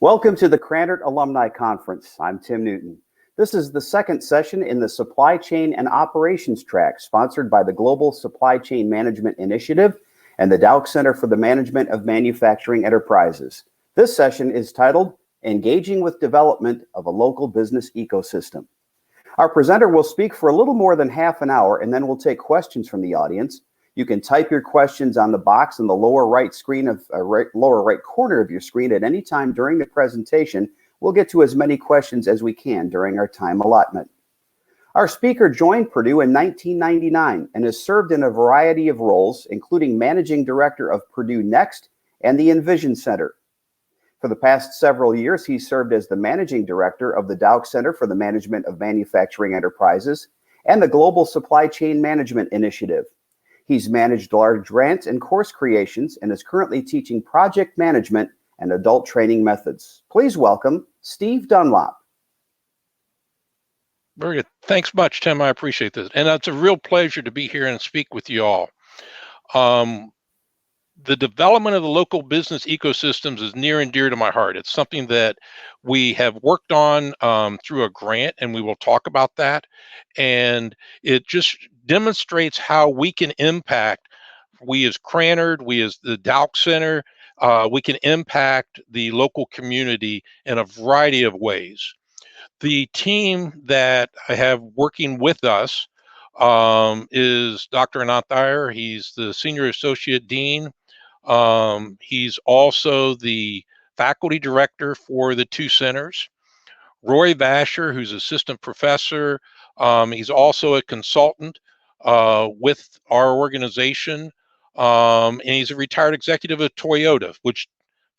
Welcome to the Crandert Alumni Conference. I'm Tim Newton. This is the second session in the Supply Chain and Operations track, sponsored by the Global Supply Chain Management Initiative and the Dauch Center for the Management of Manufacturing Enterprises. This session is titled Engaging with Development of a Local Business Ecosystem. Our presenter will speak for a little more than half an hour, and then we'll take questions from the audience. You can type your questions on the box in the lower right corner of your screen at any time during the presentation. We'll get to as many questions as we can during our time allotment. Our speaker joined Purdue in 1999 and has served in a variety of roles, including Managing Director of Purdue Next and the Envision Center. For the past several years, he served as the Managing Director of the Dauch Center for the Management of Manufacturing Enterprises and the Global Supply Chain Management Initiative. He's managed large grants and course creations and is currently teaching project management and adult training methods. Please welcome Steve Dunlop. Very good. Thanks much, Tim. I appreciate this. And it's a real pleasure to be here and speak with you all. The development of the local business ecosystems is near and dear to my heart. It's something that we have worked on through a grant, and we will talk about that. And it just demonstrates how we can impact, we as Crandert, we as the Dauch Center, we can impact the local community in a variety of ways. The team that I have working with us is Dr. Anant Iyer. He's the Senior Associate Dean. He's also the faculty director for the two centers. Roy Vasher, who's assistant professor. He's also a consultant with our organization. And he's a retired executive of Toyota, which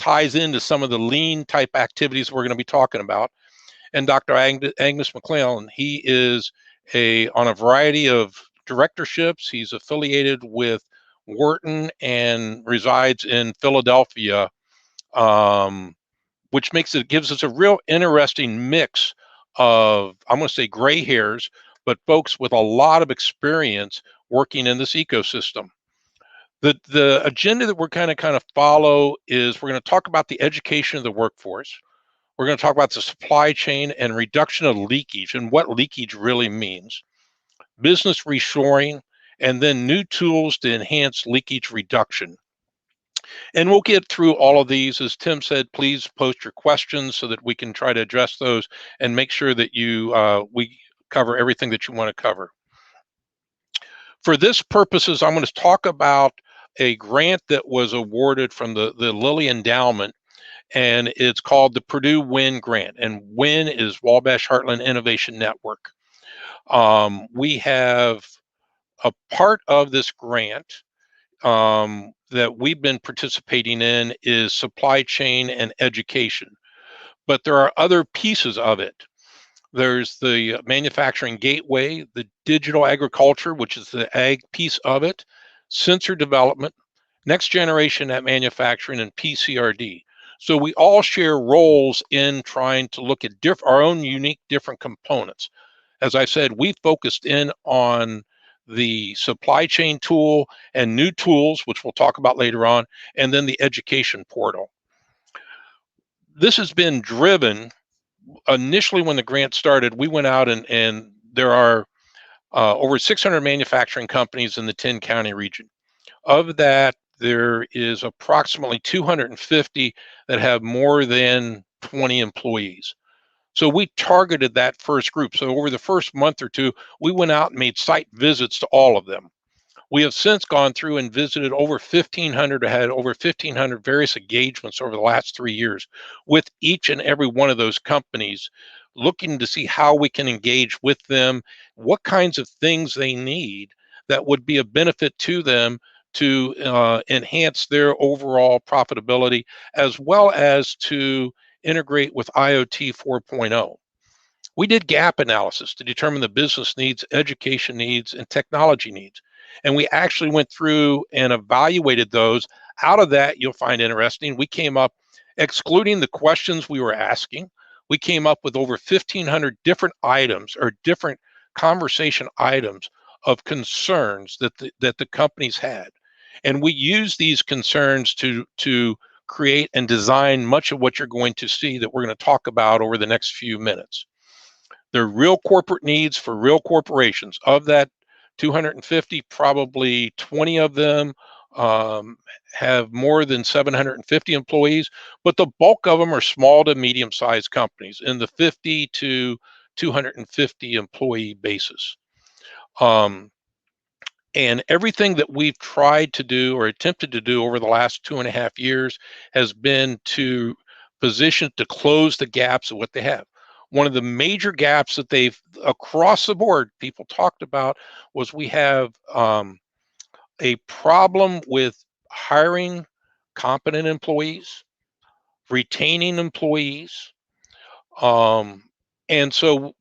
ties into some of the lean type activities we're going to be talking about. And Dr. Agnes McClellan, he is on a variety of directorships. He's affiliated with Wharton and resides in Philadelphia, which gives us a real interesting mix of, I'm going to say gray hairs, but folks with a lot of experience working in this ecosystem. The agenda that we're kind of follow is we're going to talk about the education of the workforce. We're going to talk about the supply chain and reduction of leakage and what leakage really means, business reshoring, and then new tools to enhance leakage reduction. And we'll get through all of these. As Tim said, please post your questions so that we can try to address those and make sure that we cover everything that you want to cover. For this purposes, I'm going to talk about a grant that was awarded from the Lilly Endowment, and it's called the Purdue WIN Grant, and WIN is Wabash Heartland Innovation Network. We have a part of this grant that we've been participating in is supply chain and education, but there are other pieces of it. There's the manufacturing gateway, the digital agriculture, which is the ag piece of it, sensor development, next generation at manufacturing, and PCRD. So we all share roles in trying to look at our own unique different components. As I said, we focused in on the supply chain tool and new tools, which we'll talk about later on, and then the education portal. This has been driven initially when the grant started. We went out and there are over 600 manufacturing companies in the 10-county region. Of that, there is approximately 250 that have more than 20 employees. So we targeted that first group. So over the first month or two, we went out and made site visits to all of them. We have since gone through and visited over 1,500, had over 1,500 various engagements over the last 3 years with each and every one of those companies, looking to see how we can engage with them, what kinds of things they need that would be a benefit to them to enhance their overall profitability, as well as to integrate with IoT 4.0. We did gap analysis to determine the business needs, education needs, and technology needs. And we actually went through and evaluated those. Out of that, you'll find interesting, we came up, excluding the questions we were asking, we came up with over 1,500 different items or different conversation items of concerns that the companies had. And we used these concerns to create and design much of what you're going to see that we're going to talk about over the next few minutes. They're real corporate needs for real corporations. Of that 250, probably 20 of them have more than 750 employees, but the bulk of them are small to medium-sized companies in the 50 to 250 employee basis. And everything that we've tried to do or attempted to do over the last 2.5 years has been to position to close the gaps of what they have. One of the major gaps that they've across the board people talked about was we have a problem with hiring competent employees, retaining employees, and so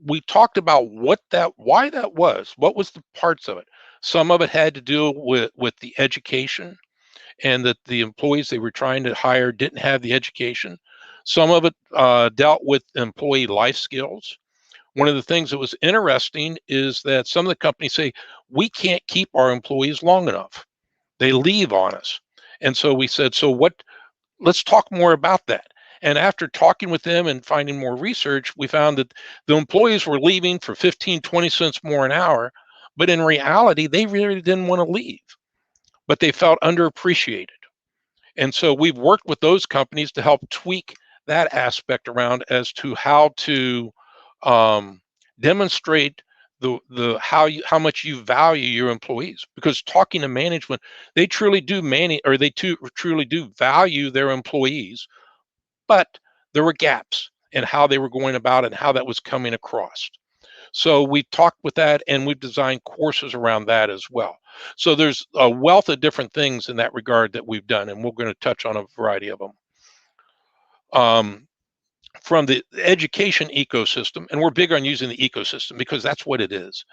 we talked about why that was. What was the parts of it? Some of it had to do with the education, and that the employees they were trying to hire didn't have the education. Some of it dealt with employee life skills. One of the things that was interesting is that some of the companies say, we can't keep our employees long enough. They leave on us. And so we said, so what, let's talk more about that. And after talking with them and finding more research, we found that the employees were leaving for 15, 20 cents more an hour, but in reality, they really didn't want to leave, but they felt underappreciated. And so we've worked with those companies to help tweak that aspect around as to how to demonstrate how much you value your employees. Because talking to management, they truly do truly do value their employees, but there were gaps in how they were going about and how that was coming across. So we've talked with that, and we've designed courses around that as well. So there's a wealth of different things in that regard that we've done, and we're going to touch on a variety of them. From the education ecosystem, and we're big on using the ecosystem because that's what it is.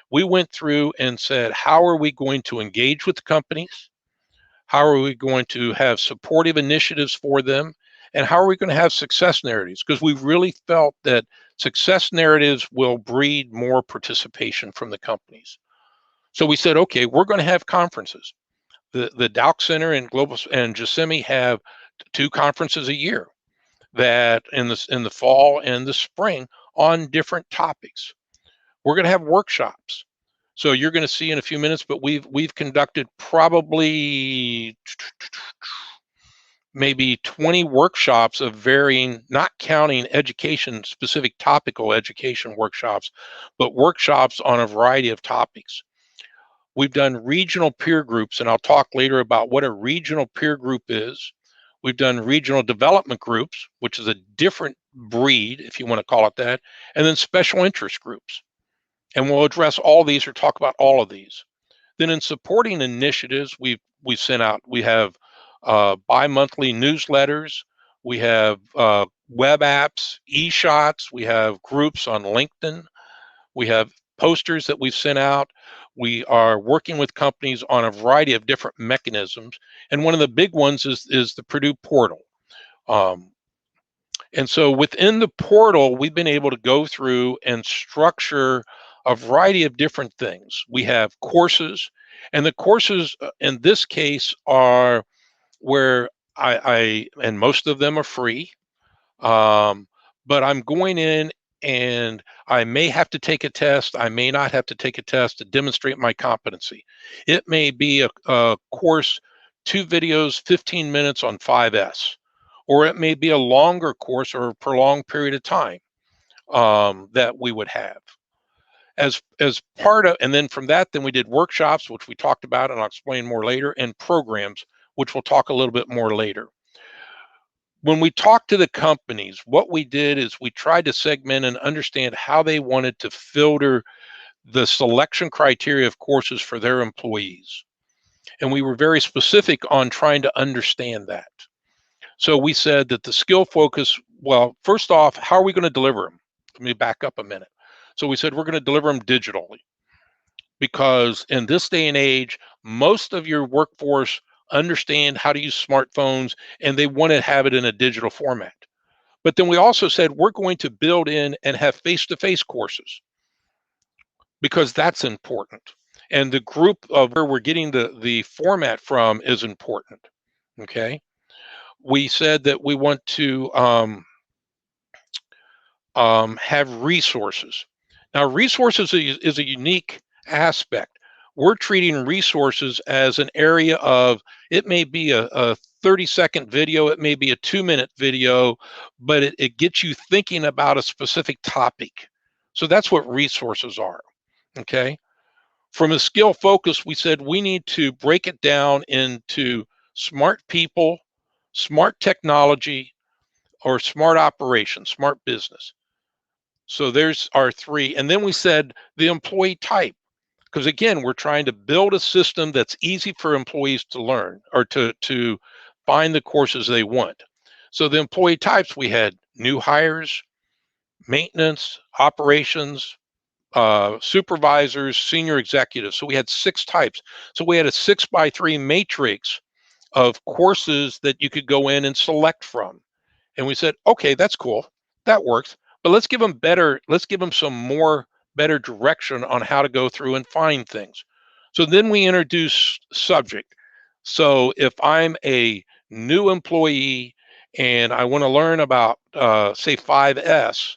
We went through and said, how are we going to engage with the companies? How are we going to have supportive initiatives for them? And how are we going to have success narratives? Because we've really felt that success narratives will breed more participation from the companies. So we said, okay, we're going to have conferences. The Dauch Center and Global and Giussemi have 2 conferences a year that in the fall and the spring on different topics. We're going to have workshops. So you're going to see in a few minutes, but we've conducted probably maybe 20 workshops of varying, not counting education, specific topical education workshops, but workshops on a variety of topics. We've done regional peer groups, and I'll talk later about what a regional peer group is. We've done regional development groups, which is a different breed, if you want to call it that, and then special interest groups. And we'll address all these or talk about all of these. Then in supporting initiatives, we sent out, we have bi-monthly newsletters, we have web apps, e-shots, we have groups on LinkedIn, we have posters that we've sent out. We are working with companies on a variety of different mechanisms. And one of the big ones is the Purdue portal. And so within the portal, we've been able to go through and structure a variety of different things. We have courses, and the courses in this case are where and most of them are free, but I'm going in and I may have to take a test. I may not have to take a test to demonstrate my competency. It may be a course, 2 videos, 15 minutes on 5S, or it may be a longer course or a prolonged period of time that we would have. As part of, and then from that, then we did workshops, which we talked about, and I'll explain more later, and programs, which we'll talk a little bit more later. When we talked to the companies, what we did is we tried to segment and understand how they wanted to filter the selection criteria of courses for their employees. And we were very specific on trying to understand that. So we said that the skill focus, well, first off, how are we going to deliver them? Let me back up a minute. So we said we're going to deliver them digitally, because in this day and age, most of your workforce understand how to use smartphones and they want to have it in a digital format. But then we also said we're going to build in and have face-to-face courses, because that's important. And the group of where we're getting the format from is important. Okay. We said that we want to have resources. Now, resources is a unique aspect. We're treating resources as an area of, it may be a 30-second video, it may be a 2-minute video, but it gets you thinking about a specific topic. So that's what resources are. Okay. From a skill focus, we said we need to break it down into smart people, smart technology, or smart operations, smart business. So there's our three. And then we said the employee type, because again, we're trying to build a system that's easy for employees to learn or to find the courses they want. So the employee types, we had new hires, maintenance, operations, supervisors, senior executives. So we had 6 types. So we had a 6x3 matrix of courses that you could go in and select from. And we said, okay, that's cool. That works. But let's give them some more better direction on how to go through and find things. So then we introduce subject. So if I'm a new employee and I want to learn about, say, 5S,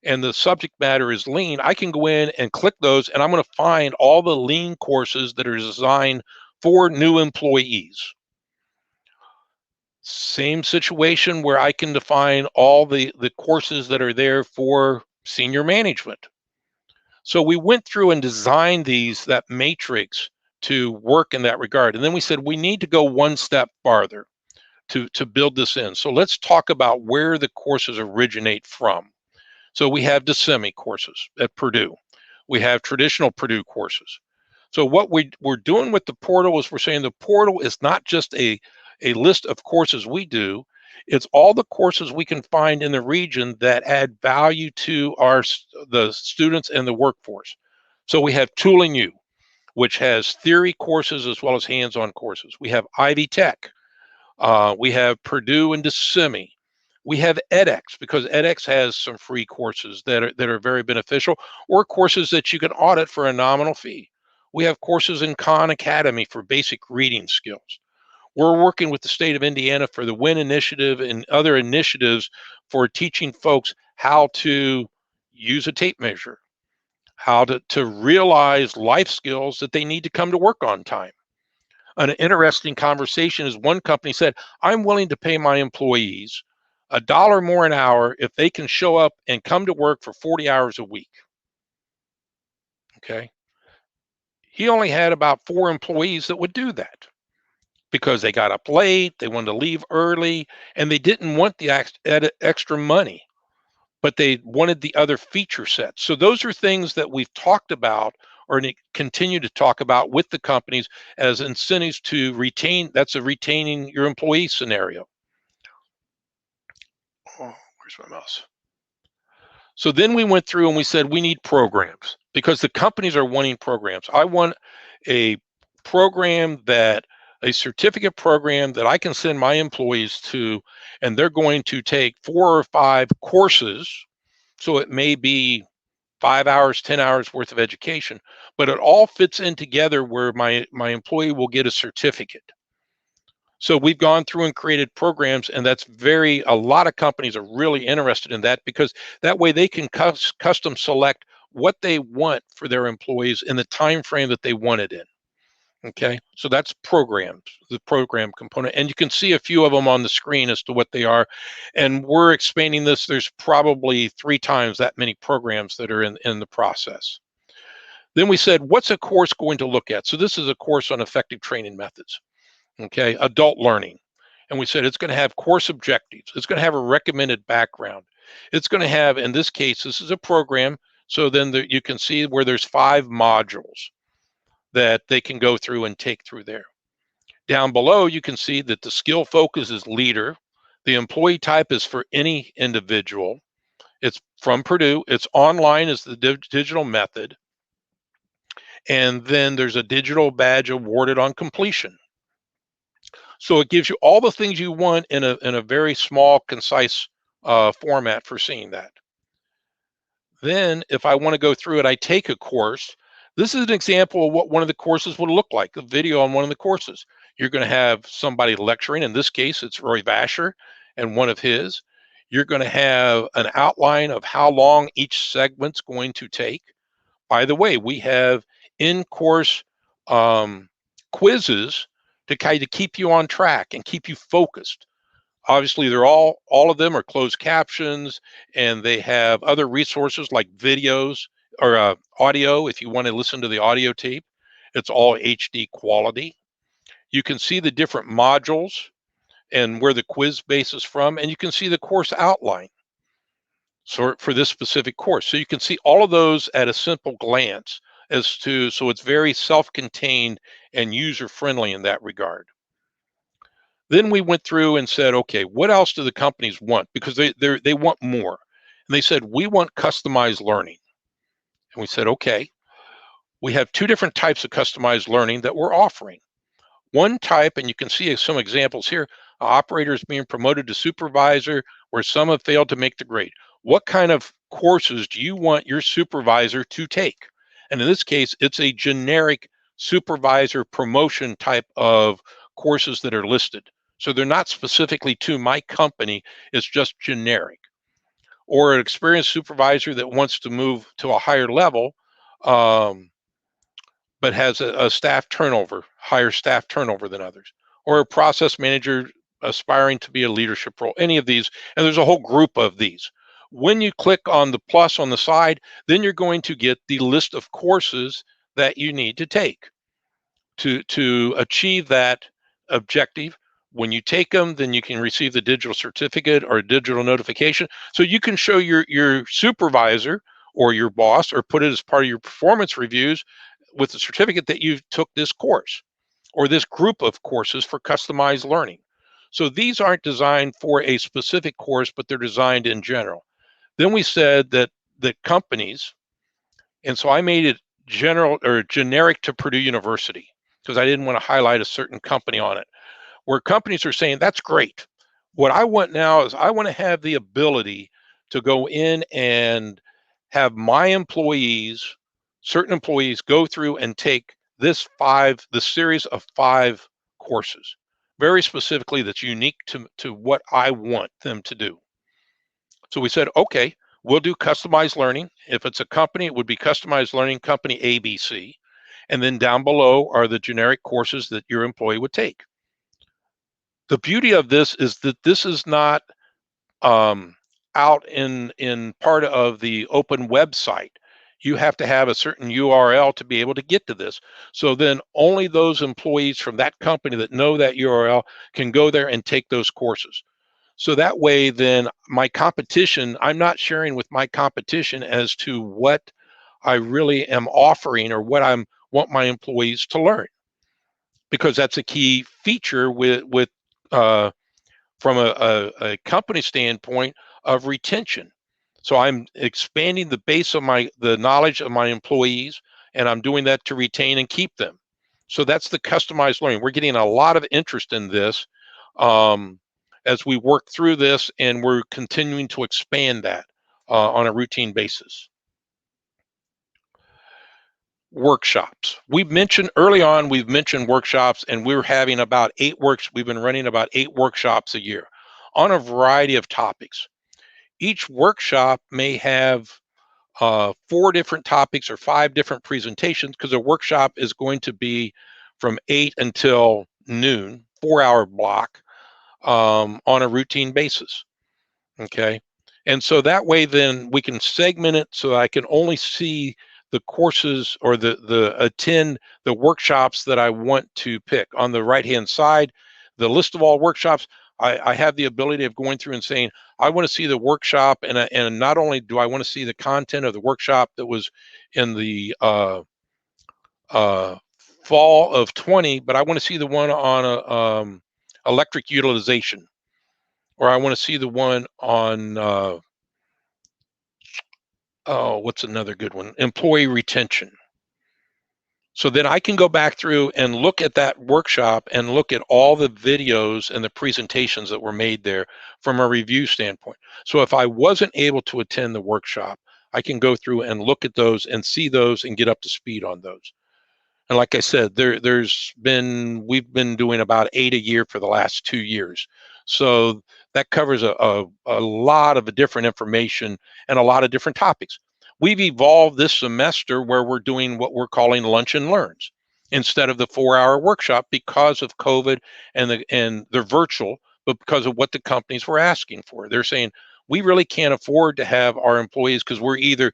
and the subject matter is lean, I can go in and click those, and I'm going to find all the lean courses that are designed for new employees. Same situation where I can define all the courses that are there for senior management. So we went through and designed that matrix to work in that regard. And then we said we need to go one step farther to build this in. So let's talk about where the courses originate from. So we have DeSemi courses at Purdue. We have traditional Purdue courses. So what we're doing with the portal is we're saying the portal is not just a list of courses we do, it's all the courses we can find in the region that add value to the students and the workforce. So we have Tooling U, which has theory courses as well as hands-on courses. We have Ivy Tech. We have Purdue and DeSemi. We have edX, because edX has some free courses that are very beneficial, or courses that you can audit for a nominal fee. We have courses in Khan Academy for basic reading skills. We're working with the state of Indiana for the WIN initiative and other initiatives for teaching folks how to use a tape measure, how to realize life skills that they need to come to work on time. An interesting conversation is one company said, I'm willing to pay my employees $1 more an hour if they can show up and come to work for 40 hours a week. Okay. He only had about 4 employees that would do that because they got up late, they wanted to leave early, and they didn't want the extra money, but they wanted the other feature sets. So those are things that we've talked about or continue to talk about with the companies as incentives to retain. That's a retaining your employee scenario. Oh, where's my mouse? So then we went through and we said we need programs because the companies are wanting programs. I want a a certificate program that I can send my employees to, and they're going to take 4 or 5 courses. So it may be 5 hours, 10 hours worth of education, but it all fits in together where my employee will get a certificate. So we've gone through and created programs, and a lot of companies are really interested in that because that way they can custom select what they want for their employees in the time frame that they want it in. Okay, so that's programs, the program component, and you can see a few of them on the screen as to what they are. And we're expanding this. There's probably 3 times that many programs that are in the process. Then we said, what's a course going to look at? So this is a course on effective training methods. Okay, adult learning. And we said it's going to have course objectives. It's going to have a recommended background. It's going to have, in this case, this is a program. So then you can see where there's 5 modules that they can go through and take through there. Down below, you can see that the skill focus is leader. The employee type is for any individual. It's from Purdue. It's online as the digital method. And then there's a digital badge awarded on completion. So it gives you all the things you want in a very small, concise format for seeing that. Then if I want to go through it, I take a course. This is an example of what one of the courses would look like, a video on one of the courses. You're going to have somebody lecturing. In this case, it's Roy Vasher and one of his. You're going to have an outline of how long each segment's going to take. By the way, we have in-course quizzes to kind of keep you on track and keep you focused. Obviously, they're all of them are closed captions, and they have other resources like videos or audio if you want to listen to the audio tape. It's all HD quality. You can see the different modules and where the quiz base is from, and you can see the course outline for this specific course. So you can see all of those at a simple glance so it's very self-contained and user-friendly in that regard. Then we went through and said, okay, what else do the companies want? Because they want more. And they said, we want customized learning. And we said, okay, we have two different types of customized learning that we're offering. One type, and you can see some examples here, operators being promoted to supervisor, where some have failed to make the grade. What kind of courses do you want your supervisor to take? And in this case, it's a generic supervisor promotion type of courses that are listed. So they're not specifically to my company, it's just generic. Or an experienced supervisor that wants to move to a higher level, but has a staff turnover, higher staff turnover than others. Or a process manager aspiring to be a leadership role, any of these. And there's a whole group of these. When you click on the plus on the side, then you're going to get the list of courses that you need to take to achieve that objective. When you take them, then you can receive the digital certificate or a digital notification. So you can show your supervisor or your boss, or put it as part of your performance reviews with the certificate that you took this course or this group of courses for customized learning. So these aren't designed for a specific course, but they're designed in general. Then we said that the companies, and so I made it general or generic to Purdue University because I didn't want to highlight a certain company on it, where companies are saying, that's great. What I want now is I want to have the ability to go in and have my employees, certain employees, go through and take the series of 5 courses, very specifically that's unique to what I want them to do. So we said, okay, we'll do customized learning. If it's a company, it would be customized learning company ABC. And then down below are the generic courses that your employee would take. The beauty of this is that this is not out in part of the open website. You have to have a certain URL to be able to get to this. So then only those employees from that company that know that URL can go there and take those courses. So that way, then my competition, I'm not sharing with my competition as to what I really am offering or what I want my employees to learn, because that's a key feature from a company standpoint of retention. So I'm expanding the base of the knowledge of my employees, and I'm doing that to retain and keep them. So that's the customized learning. We're getting a lot of interest in this as we work through this, and we're continuing to expand that on a routine basis. Workshops. We've mentioned early on, we've mentioned workshops, and we're having about 8 we've been running about 8 workshops a year on a variety of topics. Each workshop may have 4 different topics or 5 different presentations, because a workshop is going to be from 8 until noon, 4-hour block on a routine basis. Okay. And so that way, then we can segment it so I can only see the courses or attend the workshops that I want to pick. On the right-hand side, the list of all workshops, I have the ability of going through and saying, I want to see the workshop, and not only do I want to see the content of the workshop that was in the fall of 20, but I want to see the one on electric utilization, or I want to see the one on what's another good one? Employee retention. So then I can go back through and look at that workshop and look at all the videos and the presentations that were made there from a review standpoint. So if I wasn't able to attend the workshop, I can go through and look at those and see those and get up to speed on those. And like I said, we've been doing about 8 a year for the last 2 years. So that covers a lot of different information and a lot of different topics. We've evolved this semester where we're doing what we're calling lunch and learns instead of the 4-hour workshop because of COVID and they're virtual, but because of what the companies were asking for. They're saying, we really can't afford to have our employees because we're either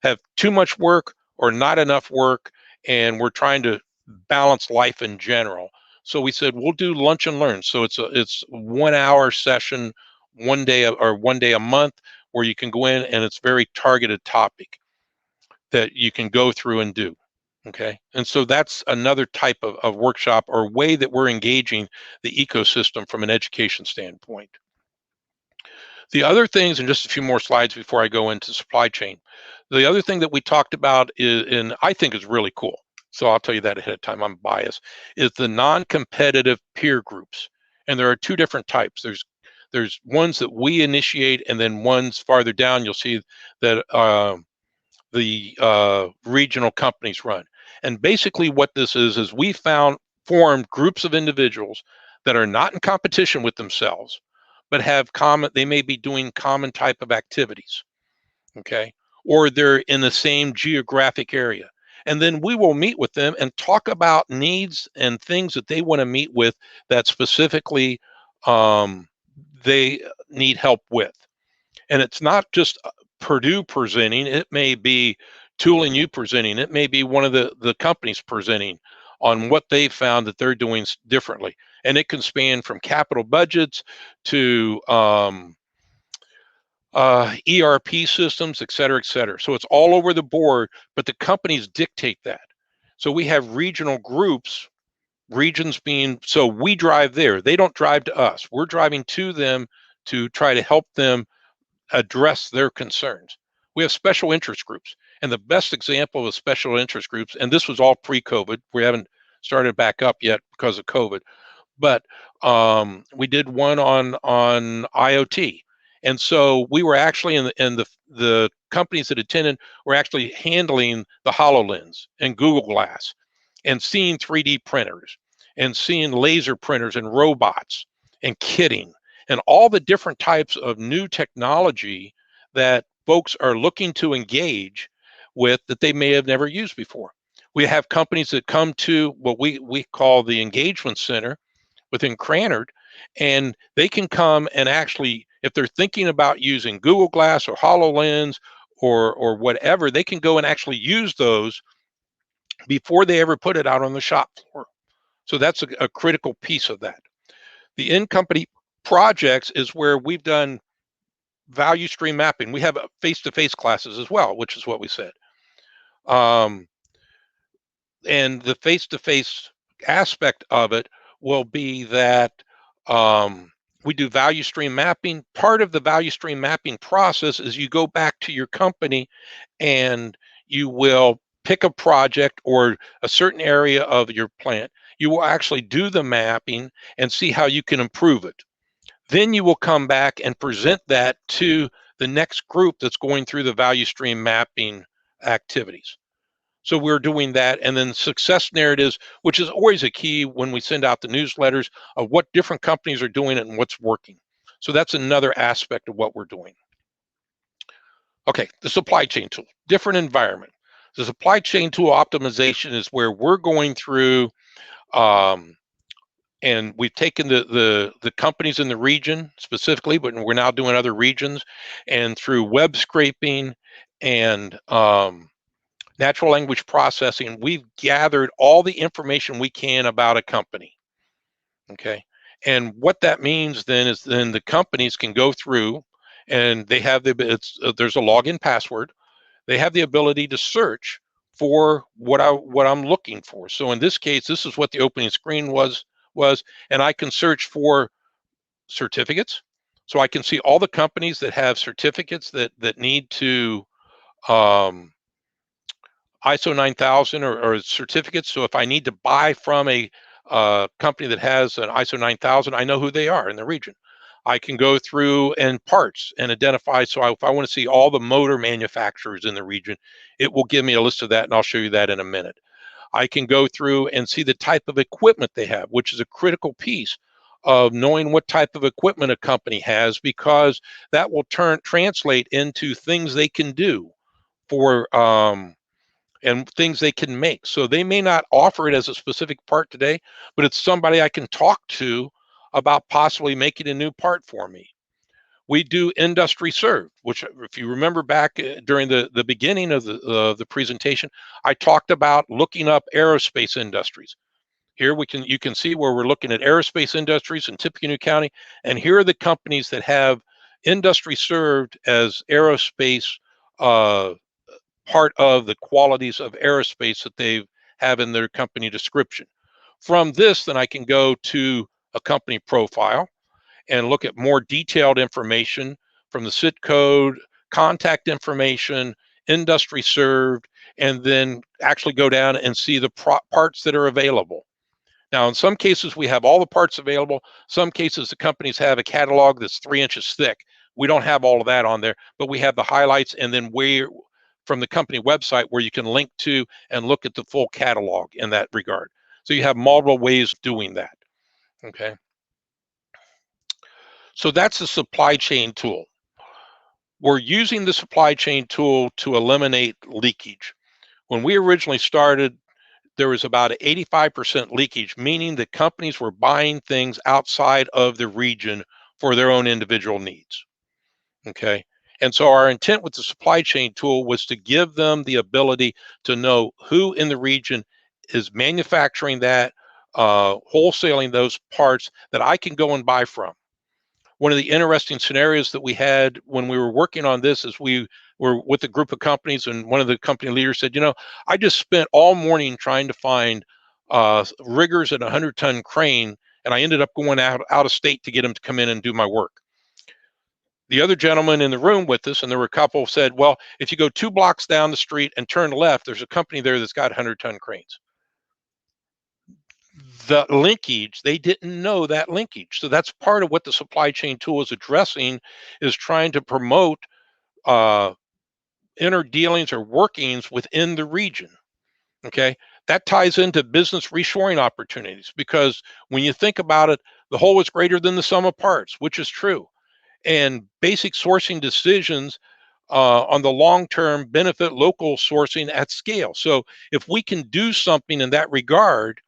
have too much work or not enough work, and we're trying to balance life in general. So we said we'll do lunch and learn. So it's 1 hour session, 1 day or 1 day a month, where you can go in and it's very targeted topic that you can go through and do. Okay, and so that's another type of workshop or way that we're engaging the ecosystem from an education standpoint. The other things, and just a few more slides before I go into supply chain. The other thing that we talked about is, and I think is really cool, so I'll tell you that ahead of time, I'm biased, is the non-competitive peer groups. And there are two different types. There's ones that we initiate, and then ones farther down, you'll see that the regional companies run. And basically what this is we formed groups of individuals that are not in competition with themselves, but have they may be doing common type of activities, okay? Or they're in the same geographic area. And then we will meet with them and talk about needs and things that they want to meet with that specifically they need help with. And it's not just Purdue presenting, it may be Tooling U presenting, it may be one of the companies presenting on what they found that they're doing differently. And it can span from capital budgets to ERP systems, et cetera, et cetera. So it's all over the board, but the companies dictate that. So we have regional groups, regions being, so we drive there. They don't drive to us. We're driving to them to try to help them address their concerns. We have special interest groups. And the best example of special interest groups, and this was all pre-COVID, we haven't started back up yet because of COVID, but we did one on IoT. And so we were actually in the companies that attended were actually handling the HoloLens and Google Glass and seeing 3D printers and seeing laser printers and robots and kitting and all the different types of new technology that folks are looking to engage with that they may have never used before. We have companies that come to what we call the engagement center within Cranard, and they can come and actually, if they're thinking about using Google Glass or HoloLens or whatever, they can go and actually use those before they ever put it out on the shop floor. So that's a critical piece of that. The in-company projects is where we've done value stream mapping. We have face-to-face classes as well, which is what we said. And the face-to-face aspect of it will be that we do value stream mapping. Part of the value stream mapping process is you go back to your company and you will pick a project or a certain area of your plant. You will actually do the mapping and see how you can improve it. Then you will come back and present that to the next group that's going through the value stream mapping activities. So we're doing that. And then success narratives, which is always a key when we send out the newsletters of what different companies are doing and what's working. So that's another aspect of what we're doing. Okay, the supply chain tool, different environment. The supply chain tool optimization is where we're going through and we've taken the companies in the region specifically, but we're now doing other regions, and through web scraping and natural language processing, we've gathered all the information we can about a company. Okay, and what that means then is then the companies can go through, and they have there's a login password. They have the ability to search for what I'm looking for. So in this case, this is what the opening screen was, and I can search for certificates. So I can see all the companies that have certificates that need to ISO 9000 or certificates. So if I need to buy from a company that has an ISO 9000, I know who they are in the region. I can go through and parts and identify. So if I want to see all the motor manufacturers in the region, it will give me a list of that, and I'll show you that in a minute. I can go through and see the type of equipment they have, which is a critical piece of knowing what type of equipment a company has, because that will translate into things they can do for and things they can make. So they may not offer it as a specific part today, but it's somebody I can talk to about possibly making a new part for me. We do industry served, which, if you remember back during the beginning of the presentation, I talked about looking up aerospace industries. Here you can see where we're looking at aerospace industries in Tippecanoe County, and here are the companies that have industry served as aerospace uh, part of the qualities of aerospace that they have in their company description. From this, then I can go to a company profile and look at more detailed information from the SIT code, contact information, industry served, and then actually go down and see the parts that are available. Now, in some cases, we have all the parts available. Some cases, the companies have a catalog that's 3 inches thick. We don't have all of that on there, but we have the highlights, and then where from the company website where you can link to and look at the full catalog in that regard. So you have multiple ways of doing that. Okay. So that's the supply chain tool. We're using the supply chain tool to eliminate leakage. When we originally started, there was about 85% leakage, meaning that companies were buying things outside of the region for their own individual needs. Okay. And so our intent with the supply chain tool was to give them the ability to know who in the region is manufacturing that, wholesaling those parts that I can go and buy from. One of the interesting scenarios that we had when we were working on this is we were with a group of companies, and one of the company leaders said, I just spent all morning trying to find riggers at a 100-ton crane, and I ended up going out of state to get them to come in and do my work. The other gentleman in the room with us, and there were a couple, said, well, if you go 2 blocks down the street and turn left, there's a company there that's got 100-ton cranes. The linkage, they didn't know that linkage. So that's part of what the supply chain tool is addressing, is trying to promote inner dealings or workings within the region. Okay. That ties into business reshoring opportunities, because when you think about it, the whole is greater than the sum of parts, which is true. And basic sourcing decisions on the long-term benefit local sourcing at scale. So if we can do something in that regard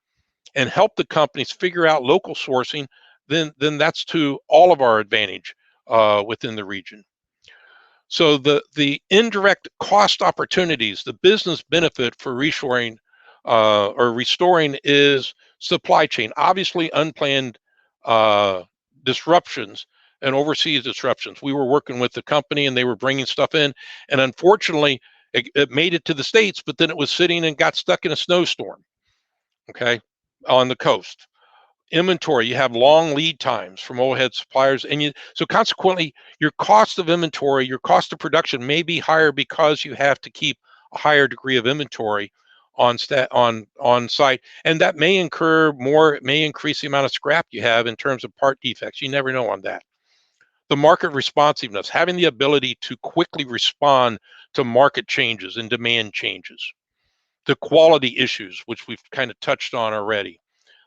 and help the companies figure out local sourcing, then that's to all of our advantage within the region. So the indirect cost opportunities, the business benefit for reshoring or restoring is supply chain. Obviously, unplanned disruptions and overseas disruptions. We were working with the company, and they were bringing stuff in, and unfortunately, it made it to the States, but then it was sitting and got stuck in a snowstorm. Okay, on the coast. Inventory, you have long lead times from overhead suppliers, and so consequently your cost of inventory, your cost of production may be higher because you have to keep a higher degree of inventory on site, and that may increase the amount of scrap you have in terms of part defects. You never know on that. The market responsiveness, having the ability to quickly respond to market changes and demand changes. The quality issues, which we've kind of touched on already.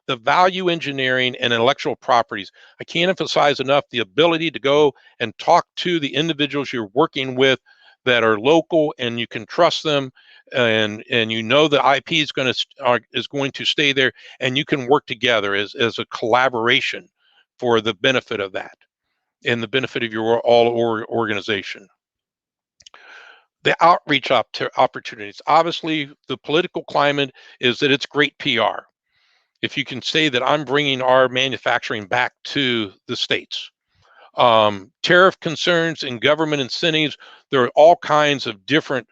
The value engineering and intellectual properties. I can't emphasize enough the ability to go and talk to the individuals you're working with that are local, and you can trust them, and the IP is going to stay there, and you can work together as a collaboration for the benefit of that and the benefit of your organization. The outreach opportunities. Obviously, the political climate is that it's great PR if you can say that I'm bringing our manufacturing back to the States. Tariff concerns and government incentives, there are all kinds of different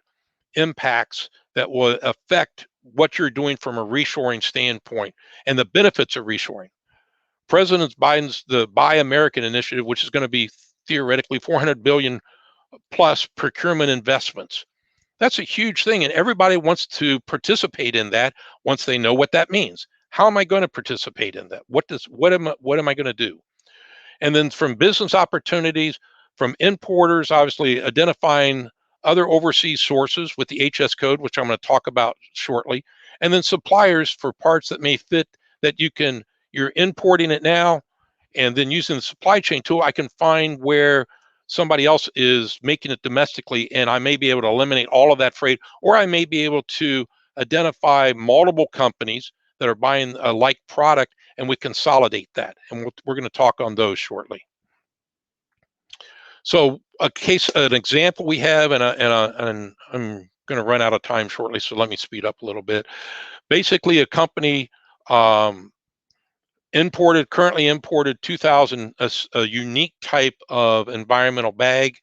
impacts that will affect what you're doing from a reshoring standpoint and the benefits of reshoring. President Biden's the Buy American initiative, which is going to be theoretically 400 billion plus procurement investments. That's a huge thing, and everybody wants to participate in that once they know what that means. How am I going to participate in that? What am I going to do? And then from business opportunities, from importers, obviously identifying other overseas sources with the HS code, which I'm going to talk about shortly, and then suppliers for parts that may fit that you're importing it now, and then using the supply chain tool, I can find where somebody else is making it domestically, and I may be able to eliminate all of that freight, or I may be able to identify multiple companies that are buying a like product, and we consolidate that. And we're going to talk on those shortly. So an example we have, and I'm going to run out of time shortly, so let me speed up a little bit. Basically, a company currently imported 2,000, a unique type of environmental bag.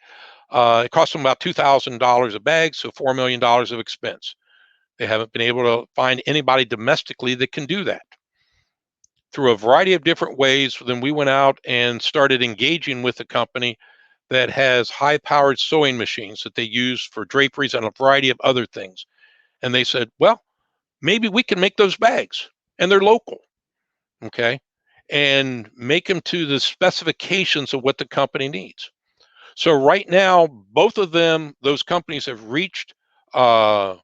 It cost them about $2,000 a bag, so $4 million of expense. They haven't been able to find anybody domestically that can do that. Through a variety of different ways, then we went out and started engaging with a company that has high-powered sewing machines that they use for draperies and a variety of other things. And they said, well, maybe we can make those bags, and they're local, okay, and make them to the specifications of what the company needs. So right now, both of them, those companies have reached an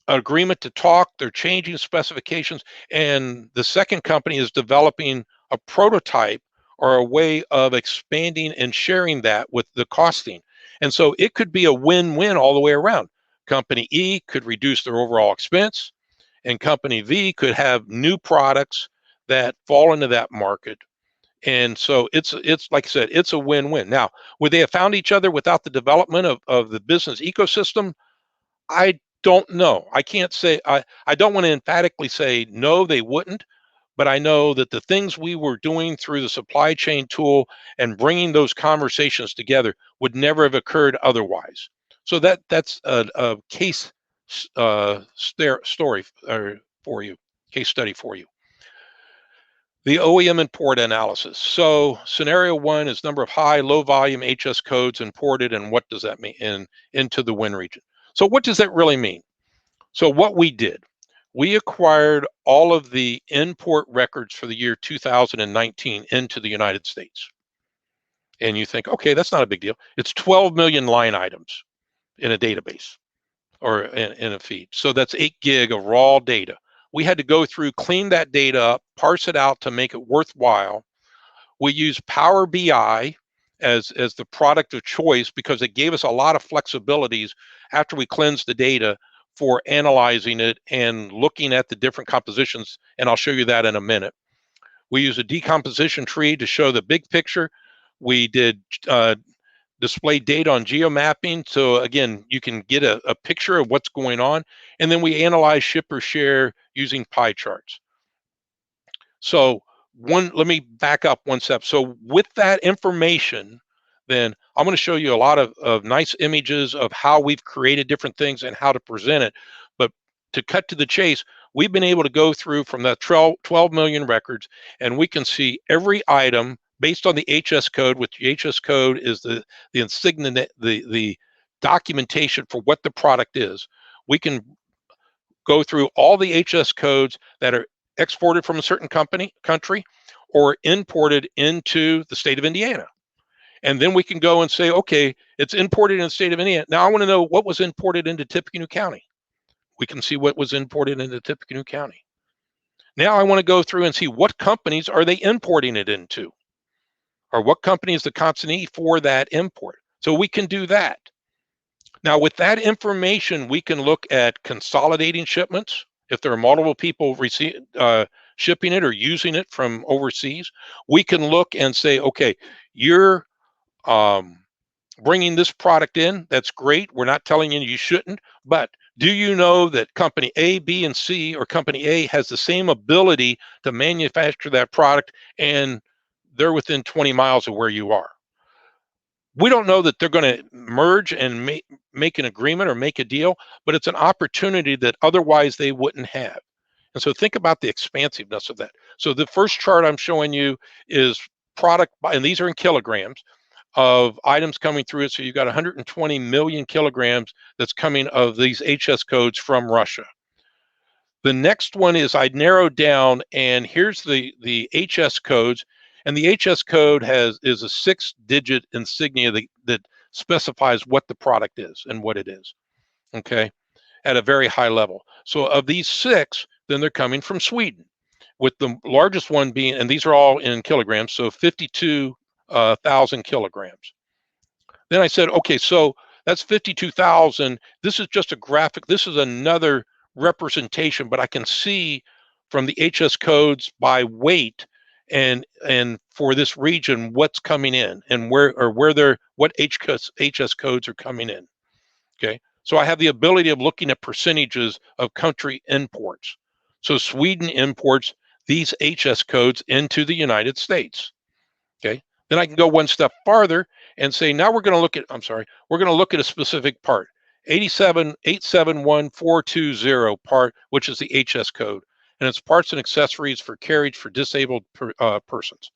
agreement to talk. They're changing specifications, and the second company is developing a prototype or a way of expanding and sharing that with the costing. And so it could be a win-win all the way around. Company E could reduce their overall expense, and company V could have new products that fall into that market. And so it's like I said, it's a win-win. Now, would they have found each other without the development of the business ecosystem? I don't know. I can't say, I don't want to emphatically say no, they wouldn't, but I know that the things we were doing through the supply chain tool and bringing those conversations together would never have occurred otherwise. So that's a case story for you, case study for you. The OEM import analysis. So scenario one is number of high, low volume HS codes imported, and what does that mean into the win region? So what does that really mean? So what we did, we acquired all of the import records for the year 2019 into the United States. And you think, okay, that's not a big deal. It's 12 million line items in a database or in a feed. So that's 8 gig of raw data. We had to go through, clean that data up, parse it out to make it worthwhile. We use Power BI as the product of choice because it gave us a lot of flexibilities after we cleansed the data for analyzing it and looking at the different compositions, and I'll show you that in a minute. We use a decomposition tree to show the big picture. We did display data on geomapping, so again, you can get a picture of what's going on, and then we analyze shipper share using pie charts. So let me back up one step. So with that information, then I'm going to show you a lot of nice images of how we've created different things and how to present it. But to cut to the chase, we've been able to go through from that 12 million records, and we can see every item based on the HS code, which the HS code is the insignia, the documentation for what the product is. We can go through all the HS codes that are exported from a certain country or imported into the state of Indiana. And then we can go and say, okay, it's imported in the state of Indiana. Now I want to know what was imported into Tippecanoe County. We can see what was imported into Tippecanoe County. Now I want to go through and see what companies are they importing it into, or what company is the consignee for that import. So we can do that. Now with that information, we can look at consolidating shipments. If there are multiple people shipping it or using it from overseas, we can look and say, okay, you're bringing this product in. That's great. We're not telling you shouldn't, but do you know that company A, B, and C, or company A has the same ability to manufacture that product and they're within 20 miles of where you are? We don't know that they're going to merge and make an agreement or make a deal, but it's an opportunity that otherwise they wouldn't have. And so think about the expansiveness of that. So the first chart I'm showing you is product, and these are in kilograms of items coming through it. So you've got 120 million kilograms that's coming of these HS codes from Russia. The next one is I narrowed down, and here's the HS codes. And the HS code is a 6-digit insignia that specifies what the product is and what it is, okay, at a very high level. So of these 6, then they're coming from Sweden, with the largest one being, and these are all in kilograms, so 52,000 kilograms. Then I said, okay, so that's 52,000. This is just a graphic. This is another representation, but I can see from the HS codes by weight and for this region what's coming in and what HS codes are coming in. Okay, so I have the ability of looking at percentages of country imports. So Sweden imports these HS codes into the United States. Okay, then I can go one step farther and say, now we're going to look at, we're going to look at a specific part, 87871 part, which is the HS code, and it's parts and accessories for carriage for disabled persons.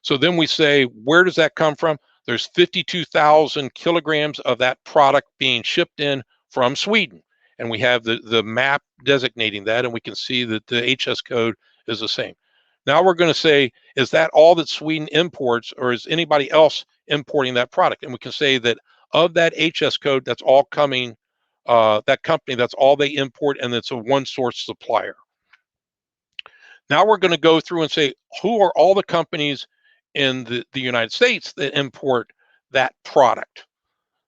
So then we say, where does that come from? There's 52,000 kilograms of that product being shipped in from Sweden. And we have the map designating that, and we can see that the HS code is the same. Now we're going to say, is that all that Sweden imports, or is anybody else importing that product? And we can say that of that HS code, that's all coming, that company, that's all they import, and it's a one-source supplier. Now we're going to go through and say, who are all the companies in the United States that import that product?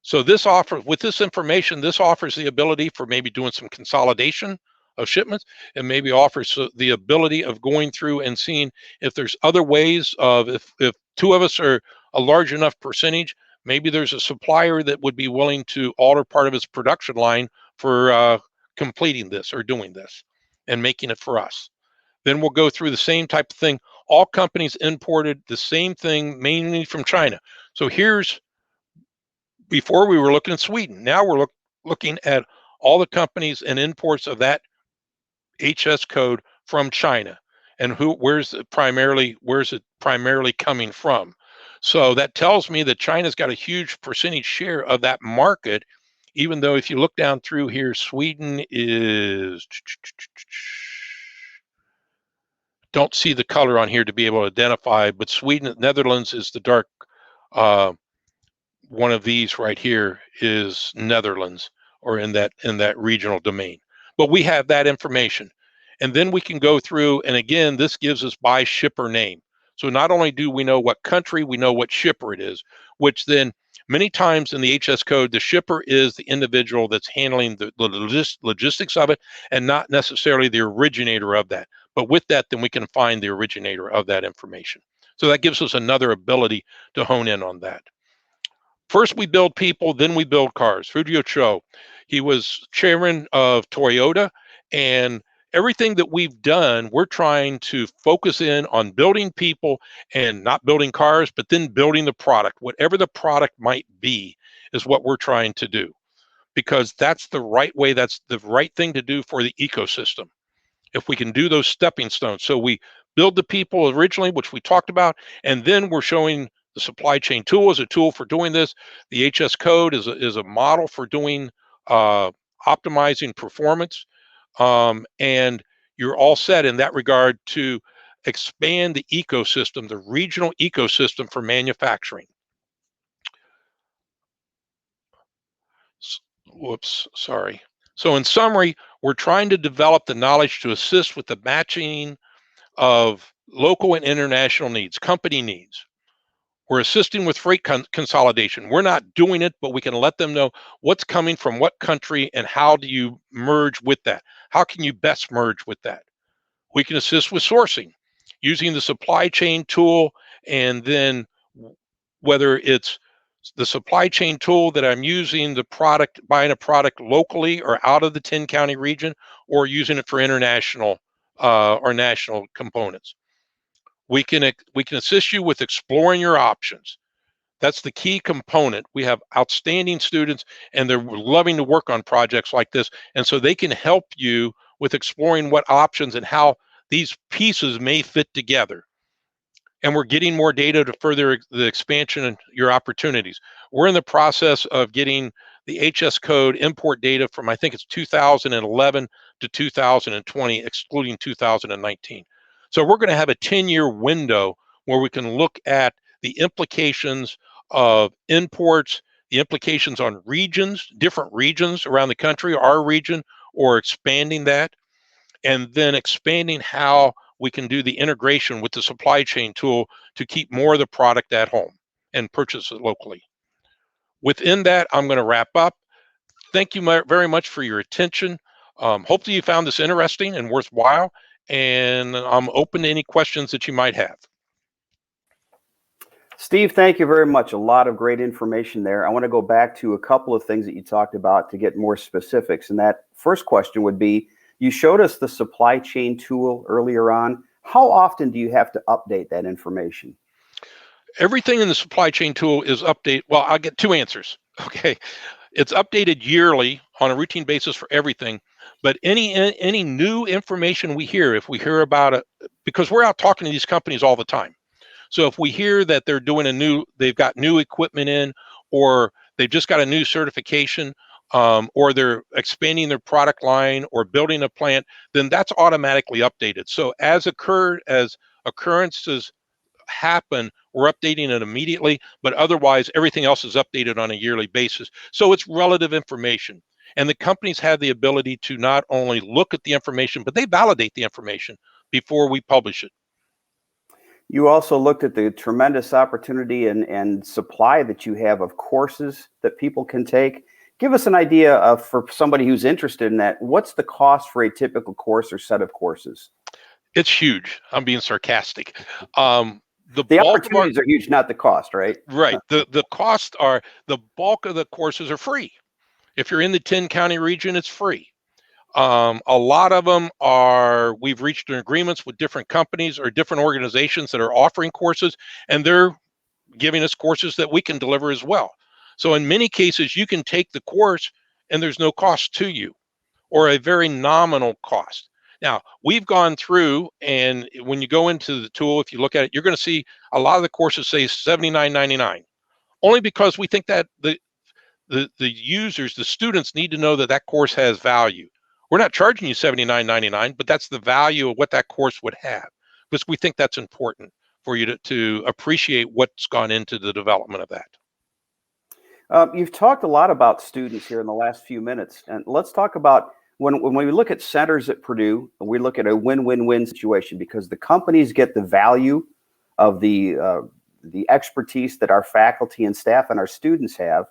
So this offers, with this information, this offers the ability for maybe doing some consolidation of shipments, and maybe offers the ability of going through and seeing if there's other ways of, if 2 of us are a large enough percentage, maybe there's a supplier that would be willing to alter part of its production line for completing this or doing this and making it for us. Then we'll go through the same type of thing. All companies imported the same thing, mainly from China. So here's, before we were looking at Sweden. Now we're looking at all the companies and imports of that HS code from China, and where's it primarily coming from. So that tells me that China's got a huge percentage share of that market, even though if you look down through here, Sweden is, don't see the color on here to be able to identify, but Sweden, Netherlands is the dark, one of these right here is Netherlands, or in that regional domain. But we have that information. And then we can go through, and again, this gives us by shipper name. So not only do we know what country, we know what shipper it is, which then many times in the HS code, the shipper is the individual that's handling the logistics of it, and not necessarily the originator of that. But with that, then we can find the originator of that information. So that gives us another ability to hone in on that. First, we build people, then we build cars. Fujio Cho, he was chairman of Toyota, and everything that we've done, we're trying to focus in on building people and not building cars, but then building the product. Whatever the product might be is what we're trying to do, because that's the right way, that's the right thing to do for the ecosystem. If we can do those stepping stones. So we build the people originally, which we talked about, and then we're showing the supply chain tool is a tool for doing this. The HS code is a model for doing optimizing performance. And you're all set in that regard to expand the ecosystem, the regional ecosystem for manufacturing. Whoops, sorry. So in summary, we're trying to develop the knowledge to assist with the matching of local and international needs, company needs. We're assisting with freight consolidation. We're not doing it, but we can let them know what's coming from what country and how do you merge with that? How can you best merge with that? We can assist with sourcing using the supply chain tool, and then whether it's the supply chain tool that I'm using, the product, buying a product locally or out of the 10-county region, or using it for international or national components. We can assist you with exploring your options. That's the key component. We have outstanding students, and they're loving to work on projects like this. And so they can help you with exploring what options and how these pieces may fit together. And we're getting more data to further the expansion and your opportunities. We're in the process of getting the HS code import data from, I think it's 2011 to 2020, excluding 2019. So we're going to have a 10-year window where we can look at the implications of imports, the implications on regions, different regions around the country, our region, or expanding that, and then expanding how we can do the integration with the supply chain tool to keep more of the product at home and purchase it locally. Within that, I'm going to wrap up. Thank you very much for your attention. Hopefully you found this interesting and worthwhile, and I'm open to any questions that you might have. Steve, thank you very much. A lot of great information there. I want to go back to a couple of things that you talked about to get more specifics. And that first question would be, you showed us the supply chain tool earlier on. How often do you have to update that information? Everything in the supply chain tool is updated. Well, I'll get two answers. Okay. It's updated yearly on a routine basis for everything. But any new information we hear, if we hear about it, because we're out talking to these companies all the time. So if we hear that they're doing they've got new equipment in, or they've just got a new certification, or they're expanding their product line or building a plant, then that's automatically updated. So as occurrences happen, we're updating it immediately, but otherwise everything else is updated on a yearly basis. So it's relative information. And the companies have the ability to not only look at the information, but they validate the information before we publish it. You also looked at the tremendous opportunity and supply that you have of courses that people can take. Give us an idea of, for somebody who's interested in that, what's the cost for a typical course or set of courses? It's huge. I'm being sarcastic. The opportunities are huge, not the cost, right? Right. The costs are, the bulk of the courses are free. If you're in the 10-county region, it's free. A lot of them are, we've reached agreements with different companies or different organizations that are offering courses, and they're giving us courses that we can deliver as well. So in many cases, you can take the course and there's no cost to you, or a very nominal cost. Now, we've gone through, and when you go into the tool, if you look at it, you're going to see a lot of the courses say $79.99, only because we think that the users, the students, need to know that that course has value. We're not charging you $79.99, but that's the value of what that course would have, because we think that's important for you to appreciate what's gone into the development of that. You've talked a lot about students here in the last few minutes, and let's talk about when we look at centers at Purdue, we look at a win-win-win situation, because the companies get the value of the expertise that our faculty and staff and our students have.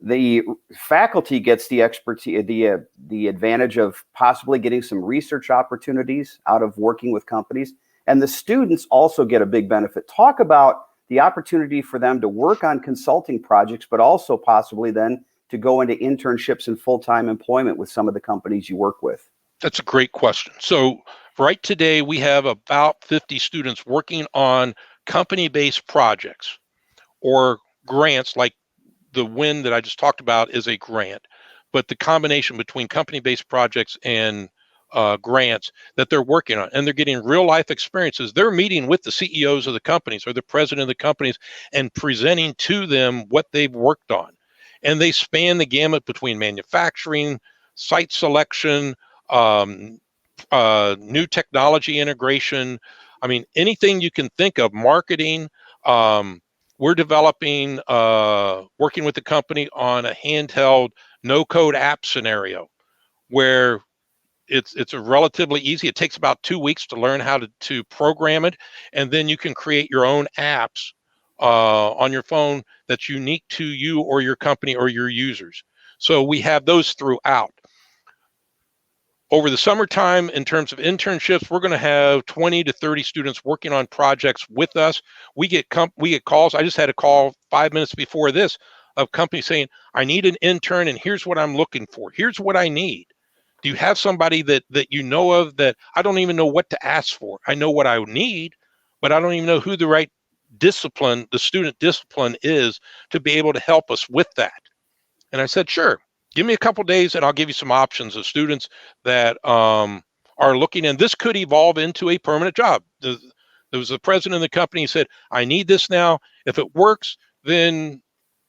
The faculty gets the expertise, the advantage of possibly getting some research opportunities out of working with companies, and the students also get a big benefit. Talk about the opportunity for them to work on consulting projects, but also possibly then to go into internships and full-time employment with some of the companies you work with. That's a great question. So right today, we have about 50 students working on company-based projects or grants. Like the WIN that I just talked about is a grant, but the combination between company-based projects and grants that they're working on, and they're getting real life experiences. They're meeting with the CEOs of the companies or the president of the companies and presenting to them what they've worked on. And they span the gamut between manufacturing, site selection, new technology integration. I mean, anything you can think of, marketing. We're developing, working with the company on a handheld no-code app scenario where it's a relatively easy. It takes about 2 weeks to learn how to program it, and then you can create your own apps on your phone that's unique to you or your company or your users. So we have those throughout. Over the summertime, in terms of internships, we're going to have 20 to 30 students working on projects with us. We get calls. I just had a call 5 minutes before this of companies saying, I need an intern and here's what I'm looking for. Here's what I need. Do you have somebody that you know of that I don't even know what to ask for? I know what I need, but I don't even know who the right discipline, the student discipline is to be able to help us with that. And I said, sure, give me a couple of days and I'll give you some options of students that are looking, and this could evolve into a permanent job. There was the president of the company who said, I need this now. If it works, then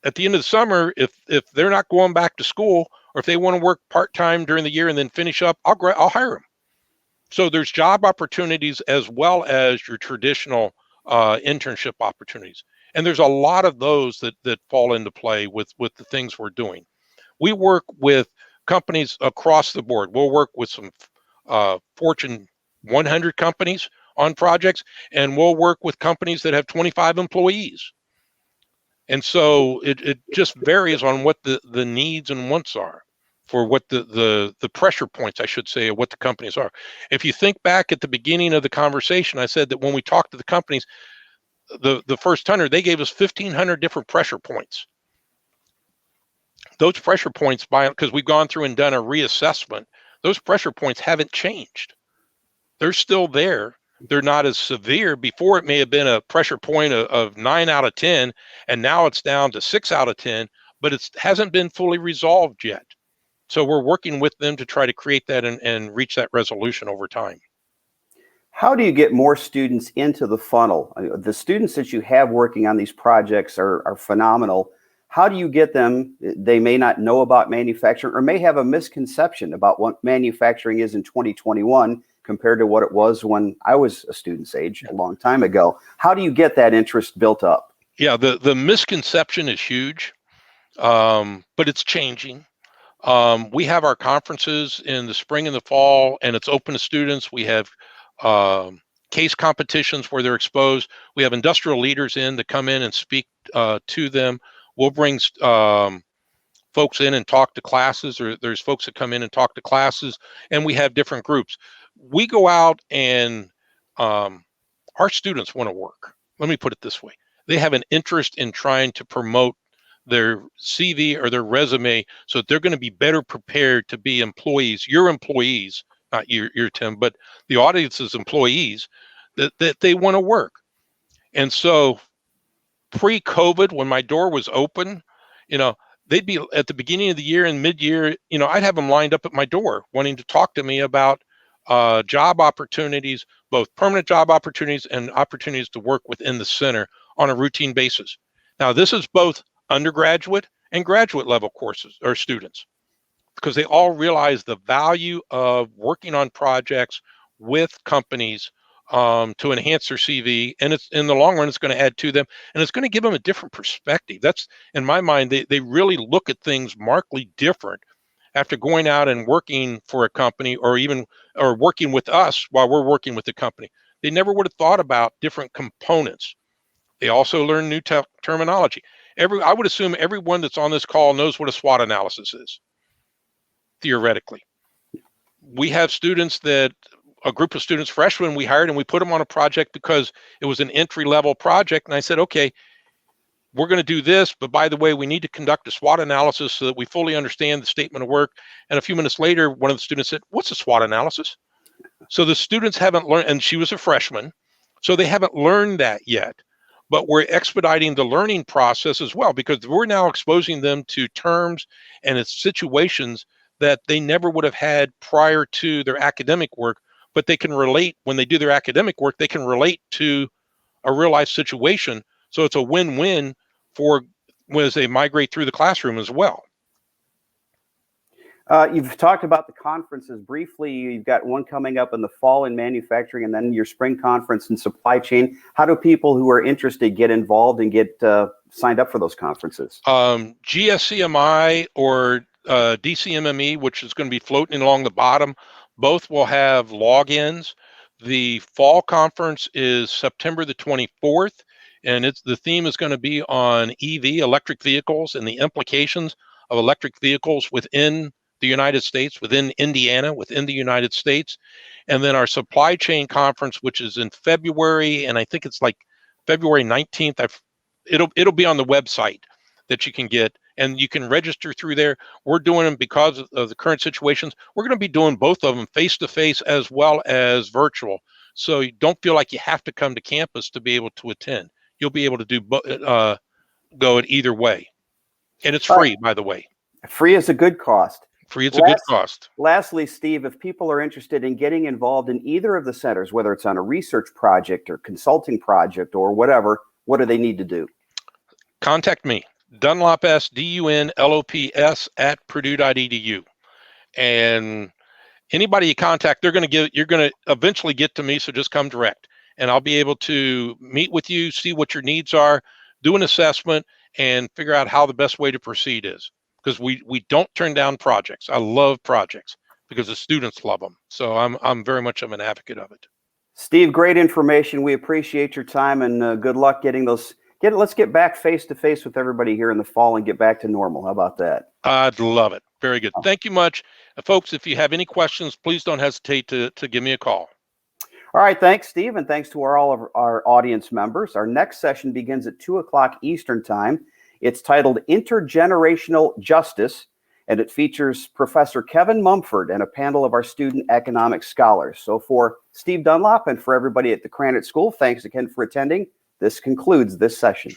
at the end of the summer, if they're not going back to school, or if they want to work part-time during the year and then finish up, I'll hire them. So there's job opportunities as well as your traditional internship opportunities. And there's a lot of those that fall into play with the things we're doing. We work with companies across the board. We'll work with some Fortune 100 companies on projects, and we'll work with companies that have 25 employees. And so it just varies on what the needs and wants are for what the pressure points, I should say, of what the companies are. If you think back at the beginning of the conversation, I said that when we talked to the companies, the first 100, they gave us 1,500 different pressure points. Those pressure points, because we've gone through and done a reassessment, those pressure points haven't changed. They're still there. They're not as severe. Before, it may have been a pressure point of 9 out of 10, and now it's down to 6 out of 10, but it hasn't been fully resolved yet. So we're working with them to try to create that and reach that resolution over time. How do you get more students into the funnel? The students that you have working on these projects are phenomenal. How do you get them? They may not know about manufacturing or may have a misconception about what manufacturing is in 2021 compared to what it was when I was a student's age a long time ago. How do you get that interest built up? Yeah, the misconception is huge, but it's changing. We have our conferences in the spring and the fall, and it's open to students. We have case competitions where they're exposed. We have industrial leaders in to come in and speak to them. We'll bring folks in and talk to classes, or there's folks that come in and talk to classes, and we have different groups. We go out and our students want to work. Let me put it this way. They have an interest in trying to promote their CV or their resume so that they're going to be better prepared to be employees, your employees, not your Tim, but the audience's employees, that they want to work. And so pre-COVID, when my door was open, they'd be at the beginning of the year and mid-year, I'd have them lined up at my door wanting to talk to me about job opportunities, both permanent job opportunities and opportunities to work within the center on a routine basis. Now, this is both undergraduate and graduate level courses or students, because they all realize the value of working on projects with companies to enhance their CV, and it's in the long run, it's going to add to them, and it's going to give them a different perspective. That's, in my mind, they really look at things markedly different after going out and working for a company, or working with us while we're working with the company. They never would have thought about different components. They also learn new terminology. I would assume everyone that's on this call knows what a SWOT analysis is, theoretically. We have students a group of students, freshmen, we hired, and we put them on a project because it was an entry-level project. And I said, okay, we're going to do this, but by the way, we need to conduct a SWOT analysis so that we fully understand the statement of work. And a few minutes later, one of the students said, what's a SWOT analysis? So the students haven't learned, and she was a freshman, so they haven't learned that yet. But we're expediting the learning process as well, because we're now exposing them to terms and its situations that they never would have had prior to their academic work, but they can relate. When they do their academic work, they can relate to a real life situation. So it's a win-win for as they migrate through the classroom as well. You've talked about the conferences briefly. You've got one coming up in the fall in manufacturing, and then your spring conference in supply chain. How do people who are interested get involved and get signed up for those conferences? GSCMI or DCMME, which is going to be floating along the bottom, both will have logins. The fall conference is September the 24th, and the theme is going to be on EV, electric vehicles, and the implications of electric vehicles within the United States, within Indiana, within the United States. And then our supply chain conference, which is in February, and I think it's like February 19th. It'll be on the website that you can get, and you can register through there. We're doing them because of the current situations. We're going to be doing both of them face-to-face as well as virtual. So you don't feel like you have to come to campus to be able to attend. You'll be able to go it either way. And it's free, by the way. Free is a good cost. Free, it's a good cost. Lastly, Steve, if people are interested in getting involved in either of the centers, whether it's on a research project or consulting project or whatever, what do they need to do? Contact me, Dunlop S, DUNLOPS at Purdue.edu. And anybody you contact, you're going to eventually get to me, so just come direct. and I'll be able to meet with you, see what your needs are, do an assessment, and figure out how the best way to proceed is. Because we don't turn down projects. I love projects because the students love them. So I'm very much of an advocate of it. Steve, great information. We appreciate your time, and good luck getting those. Let's get back face to face with everybody here in the fall and get back to normal. How about that? I'd love it. Very good. Thank you much. Folks, if you have any questions, please don't hesitate to give me a call. All right, thanks, Steve, and thanks to all of our audience members. Our next session begins at 2 o'clock Eastern Time. It's titled Intergenerational Justice, and it features Professor Kevin Mumford and a panel of our student economics scholars. So for Steve Dunlop and for everybody at the Granite School, thanks again for attending. This concludes this session.